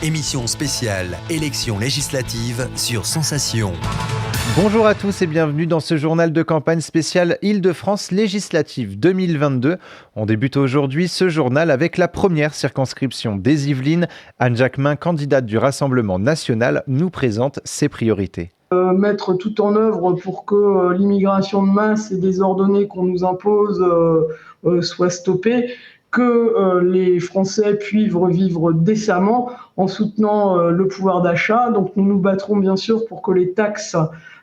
Émission spéciale élections législatives sur Sensation. Bonjour à tous et bienvenue dans ce journal de campagne spécial Île-de-France législative 2022. On débute aujourd'hui ce journal avec la première circonscription des Yvelines. Anne Jacquemin, candidate du Rassemblement national, nous présente ses priorités. Mettre tout en œuvre pour que l'immigration de masse et désordonnée qu'on nous impose soit stoppée, que les Français puissent revivre décemment en soutenant le pouvoir d'achat. Donc nous nous battrons bien sûr pour que les taxes,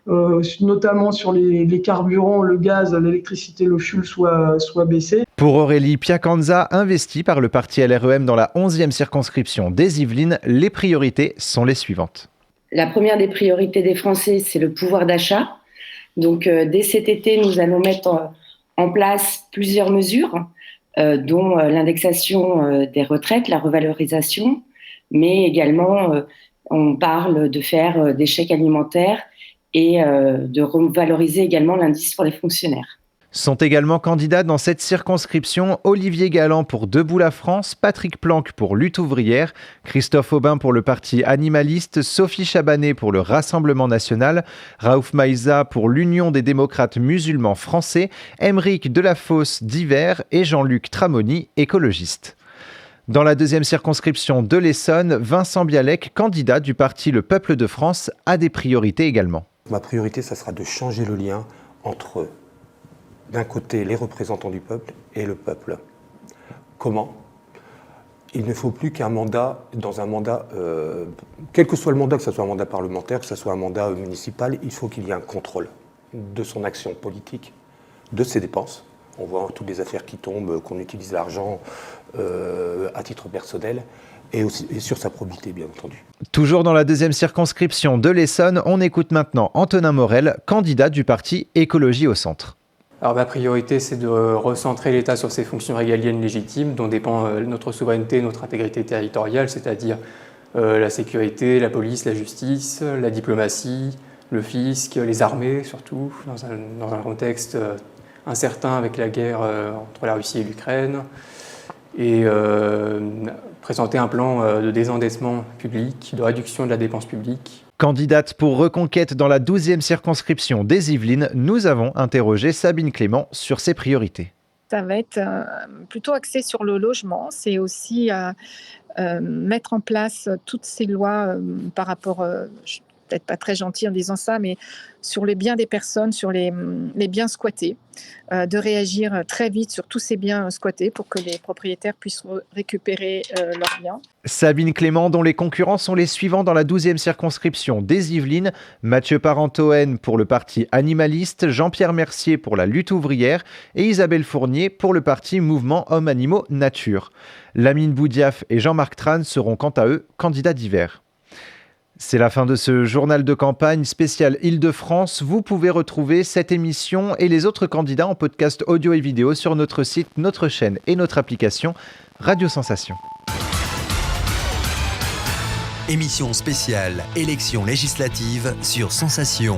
notamment sur les carburants, le gaz, l'électricité, le fioul, soient baissées. Pour Aurélie Piacanza, investie par le parti LREM dans la 11e circonscription des Yvelines, les priorités sont les suivantes. La première des priorités des Français, c'est le pouvoir d'achat. Donc, dès cet été, nous allons mettre en place plusieurs mesures, dont l'indexation des retraites, la revalorisation, mais également, on parle de faire des chèques alimentaires et de revaloriser également l'indice pour les fonctionnaires. Sont également candidats dans cette circonscription Olivier Galland pour Debout la France, Patrick Planck pour Lutte ouvrière, Christophe Aubin pour le parti animaliste, Sophie Chabanet pour le Rassemblement national, Raouf Maïza pour l'Union des démocrates musulmans français, Aymeric Delafosse d'Hiver et Jean-Luc Tramoni, écologiste. Dans la deuxième circonscription de l'Essonne, Vincent Bialek, candidat du parti Le Peuple de France, a des priorités également. Ma priorité, ça sera de changer le lien entre d'un côté les représentants du peuple et le peuple. Comment ? Il ne faut plus qu'un mandat, quel que soit le mandat, que ce soit un mandat parlementaire, que ce soit un mandat municipal, il faut qu'il y ait un contrôle de son action politique, de ses dépenses. On voit toutes les affaires qui tombent, qu'on utilise l'argent à titre personnel. Et sur sa probité, bien entendu. Toujours dans la deuxième circonscription de l'Essonne, on écoute maintenant Antonin Morel, candidat du parti Écologie au Centre. Alors ma priorité, c'est de recentrer l'État sur ses fonctions régaliennes légitimes, dont dépend notre souveraineté, notre intégrité territoriale, c'est-à-dire la sécurité, la police, la justice, la diplomatie, le fisc, les armées surtout, dans un contexte incertain avec la guerre entre la Russie et l'Ukraine, et présenter un plan de désendettement public, de réduction de la dépense publique. Candidate pour Reconquête dans la 12e circonscription des Yvelines, nous avons interrogé Sabine Clément sur ses priorités. Ça va être plutôt axé sur le logement. C'est aussi mettre en place toutes ces lois par rapport, je suis peut-être pas très gentille en disant ça, mais sur les biens des personnes, sur les biens squattés, de réagir très vite sur tous ces biens squattés pour que les propriétaires puissent récupérer leurs biens. Sabine Clément, dont les concurrents sont les suivants dans la 12e circonscription des Yvelines, Mathieu Parentoen pour le parti animaliste, Jean-Pierre Mercier pour la lutte ouvrière et Isabelle Fournier pour le parti Mouvement Hommes Animaux Nature. Lamine Boudiaf et Jean-Marc Tran seront quant à eux candidats d'hiver. C'est la fin de ce journal de campagne spécial Île-de-France. Vous pouvez retrouver cette émission et les autres candidats en podcast audio et vidéo sur notre site, notre chaîne et notre application Radio Sensation. Émission spéciale élections législatives sur Sensation.